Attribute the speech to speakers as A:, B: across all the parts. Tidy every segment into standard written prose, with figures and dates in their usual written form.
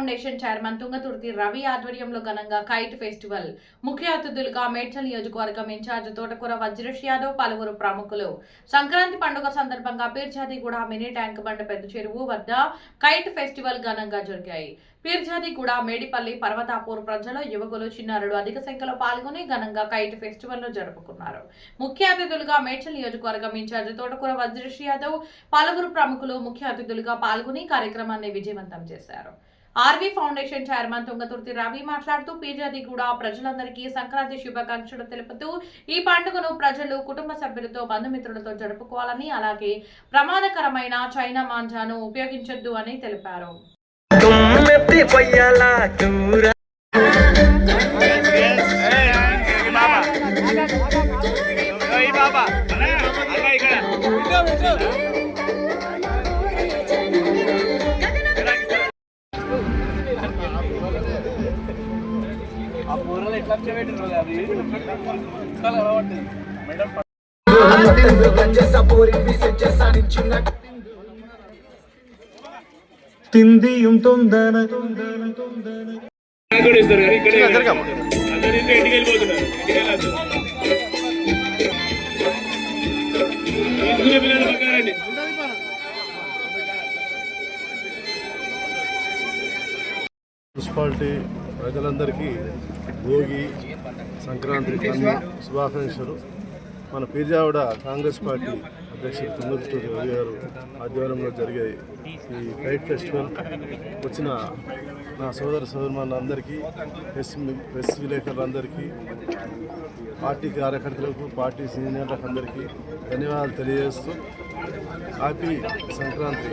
A: Foundation chairman Thungathurthi Ravi ఆధ్వర్యంలో ఘనంగా kite festival ముఖ్య అతిథులుగా మేడ్చల్ నియోజకవర్గం ఇన్ఛార్జ్ తోటకూర వజ్రేష్ యాదవ్ పలువురు ప్రముఖులు సంక్రాంతి పండుగ సందర్భంగా పీర్జాదిగూడ మినీ ట్యాంక్ బండ పెద్ద చెరువు వద్ద కైట్ ఫెస్టివల్ ఘనంగా జరిగాయి. పీర్జాదిగూడ మేడిపల్లి పర్వతాపూర్ ప్రజలు యువకులు చిన్నారులు అధిక సంఖ్యలో పాల్గొని ఘనంగా కైట్ ఫెస్టివల్ ను జరుపుకున్నారు. ముఖ్య అతిథులుగా మేడ్చల్ నియోజకవర్గం ఇన్ఛార్జ్ తోటకూర వజ్రేష్ యాదవ్ పలువురు ప్రముఖులు ముఖ్య అతిథులుగా పాల్గొని కార్యక్రమాన్ని విజయవంతం చేశారు. RV foundation chairman Thungathurthi Ravi మాట్లాడుతూ పీర్జాదిగూడ ప్రజలందరికీ సంక్రాంతి శుభాకాంక్షలు తెలుపుతూ ఈ పండుగను ప్రజలు కుటుంబ సభ్యులతో బంధుమిత్రులతో జరుపుకోవాలని, అలాగే ప్రమాదకరమైన చైనా మాంజాను ఉపయోగించొద్దు అని తెలిపారు.
B: మున్సిపాలిటీ ప్రజలందరికీ భోగి సంక్రాంతి శుభాకాంక్షలు. మన పీర్జావిడ కాంగ్రెస్ పార్టీ అధ్యక్షుడు తుంగతుర్తి రవి గారు ఆధ్వర్యంలో జరిగే ఈ కైట్ ఫెస్టివల్ వచ్చిన నా సోదరులందరికీ, ప్రెస్ విలేకరులందరికీ, పార్టీ కార్యకర్తలకు, పార్టీ సీనియర్లకు అందరికీ ధన్యవాదాలు తెలియజేస్తూ happy Sankranti.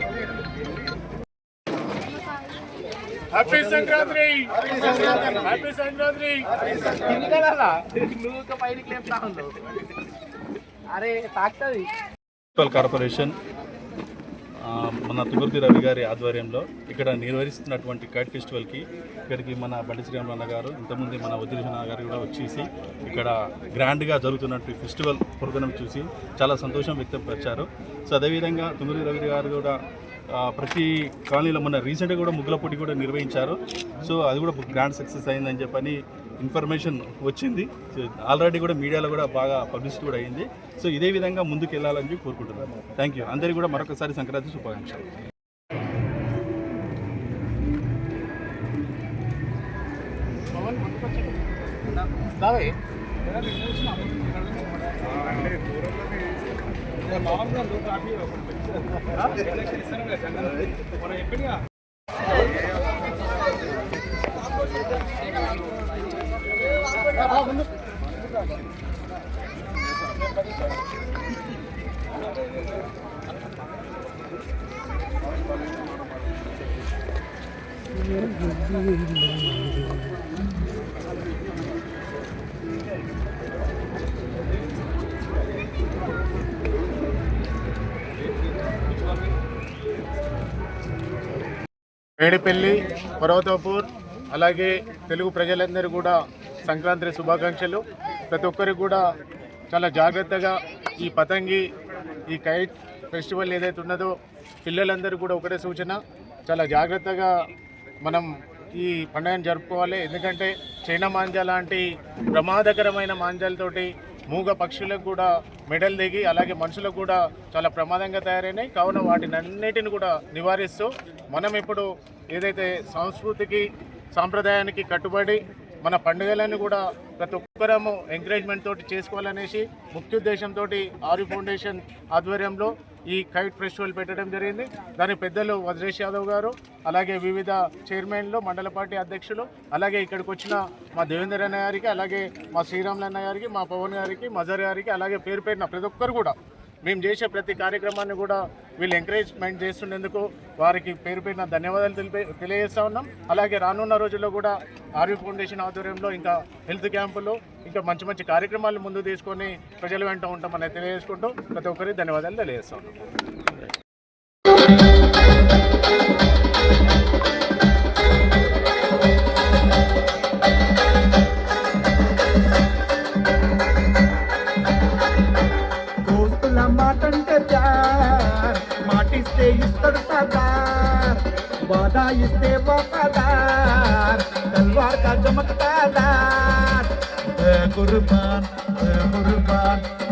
C: Happy Sankranti, happy Sankranti.
D: Municipal corporation మన తుంగతుర్తి రవి గారి ఆధ్వర్యంలో ఇక్కడ నిర్వహిస్తున్నటువంటి కైట్ ఫెస్టివల్కి ఇక్కడికి మన బండి శ్రీరామన్న గారు, ఇంతకుముందు మన వజ్రేష్ గారు కూడా వచ్చేసి ఇక్కడ గ్రాండ్గా జరుగుతున్నటువంటి ఫెస్టివల్ ప్రోగ్రాం చూసి చాలా సంతోషం వ్యక్తపరిచారు. సో అదేవిధంగా తుంగతుర్తి రవి గారు కూడా ప్రతి కాలనీలో మొన్న రీసెంట్గా కూడా ముగ్గుల పోటీ కూడా నిర్వహించారు. సో అది కూడా గ్రాండ్ సక్సెస్ అయిందని చెప్పని ఇన్ఫర్మేషన్ వచ్చింది. ఆల్రెడీ కూడా మీడియాలో కూడా బాగా పబ్లిసిటీ కూడా అయింది. సో ఇదే విధంగా ముందుకు వెళ్ళాలని చెప్పి కోరుకుంటున్నాను. Thank you. అందరికీ కూడా మరొకసారి సంక్రాంతి శుభాకాంక్షలు.
C: మేడిపల్లి, పర్వతాపూర్, అలాగే తెలుగు ప్రజలందరూ కూడా సంక్రాంతి శుభాకాంక్షలు. ప్రతి ఒక్కరికి కూడా చాలా జాగ్రత్తగా ఈ పతంగి, ఈ కైట్ ఫెస్టివల్ ఏదైతే ఉన్నదో పిల్లలందరూ కూడా ఒకటే సూచన, చాలా జాగ్రత్తగా మనం ఈ పండుగను జరుపుకోవాలి. ఎందుకంటే చైనా మాంజా లాంటి ప్రమాదకరమైన మాంజాలతోటి మూగ పక్షులకు కూడా మెడలు దిగి, అలాగే మనుషులకు కూడా చాలా ప్రమాదంగా తయారైనాయి. కావున వాటిని అన్నిటిని కూడా నివారిస్తూ మనం ఇప్పుడు ఏదైతే సంస్కృతికి, సాంప్రదాయానికి కట్టుబడి మన పండుగలను కూడా ప్రతి ఒక్కరము ఎంకరేజ్మెంట్ తోటి చేసుకోవాలనేసి ముఖ్య ఉద్దేశంతో ఆర్వీ ఫౌండేషన్ ఆధ్వర్యంలో ఈ కైట్ ఫెస్టివల్ పెట్టడం జరిగింది. దాని పెద్దలు వజ్రేష్ యాదవ్ గారు, అలాగే వివిధ చైర్మన్లు, మండల పార్టీ అధ్యక్షులు, అలాగే ఇక్కడికి వచ్చిన మా దేవేందర్ అన్న గారికి, అలాగే మా శ్రీరాములు అన్న గారికి, మా పవన్ గారికి, మజర్ గారికి, అలాగే పేరు పేరున ప్రతి ఒక్కరు కూడా మేము చేసే ప్రతి కార్యక్రమాన్ని కూడా వీళ్ళు ఎంకరేజ్మెంట్ చేస్తున్నందుకు వారికి పేరు పేరున ధన్యవాదాలు తెలియజేస్తూ ఉన్నాం. అలాగే రానున్న రోజుల్లో కూడా ఆర్వీ ఫౌండేషన్ ఆధ్వర్యంలో ఇంకా హెల్త్ క్యాంపులు, ఇంకా మంచి మంచి కార్యక్రమాలు ముందు తీసుకొని ప్రజల వెంట ఉంటామని తెలియజేసుకుంటూ ప్రతి ఒక్కరికి ధన్యవాదాలు తెలియజేస్తూ ఉన్నాం.
E: दोस्त దోస్తుల మాటంటే ప్యార్ మాటిస్తే ఇస్తాడు సర్దార్ వాదా ఇస్తే వఫాదార్ తల్వార్ కా చమకదార్ कुर्बान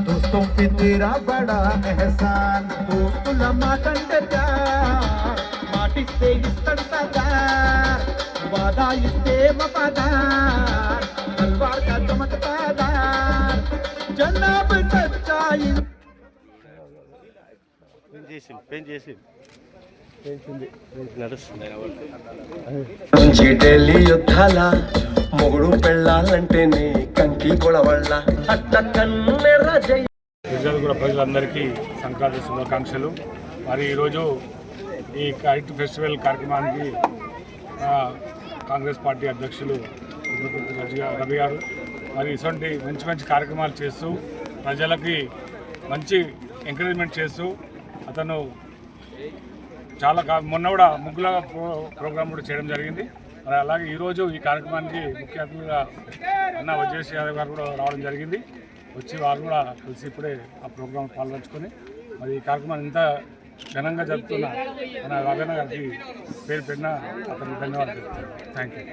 E: दोस्तों पे तेरा बड़ा एहसान दोस्तुला మాటంటే ప్యార్ మాటిస్తే ఇస్తాడు సర్దార్ వాదా ఇస్తే వఫాదార్ తల్వార్ కా చమకదార్ జనాబ్ సచ్చాయి ఢిల్లీ యుద్ధాల మొగుడు పెళ్ళాలంటేనే కంకి గొడవళ్ళ అట్ట కన్నెర జై
C: కూడా ప్రజలందరికీ సంక్రాంతి శుభాకాంక్షలు. మరి ఈరోజు ఈ కైట్ ఫెస్టివల్ కార్యక్రమానికి కాంగ్రెస్ పార్టీ అధ్యక్షులు రవి గారు మరి ఇటువంటి మంచి మంచి కార్యక్రమాలు చేస్తూ ప్రజలకి మంచి ఎంకరేజ్మెంట్ చేస్తూ అతను చాలా మొన్న కూడా ముగ్గుల ప్రోగ్రామ్ కూడా చేయడం జరిగింది. మరి అలాగే ఈరోజు ఈ కార్యక్రమానికి ముఖ్య అతిథిగా అన్న వజ్రేష్ యాదవ్ గారు కూడా రావడం జరిగింది. వచ్చి వారు కూడా కలిసి ఇప్పుడే ఆ ప్రోగ్రాం పాల్గొంచుకొని మరి ఈ కార్యక్రమాన్ని ఇంత ఘనంగా జరుపుతున్న మన రవీణ గారికి పేరు పెట్టిన అతనికి ధన్యవాదాలు చెప్తాను. Thank you.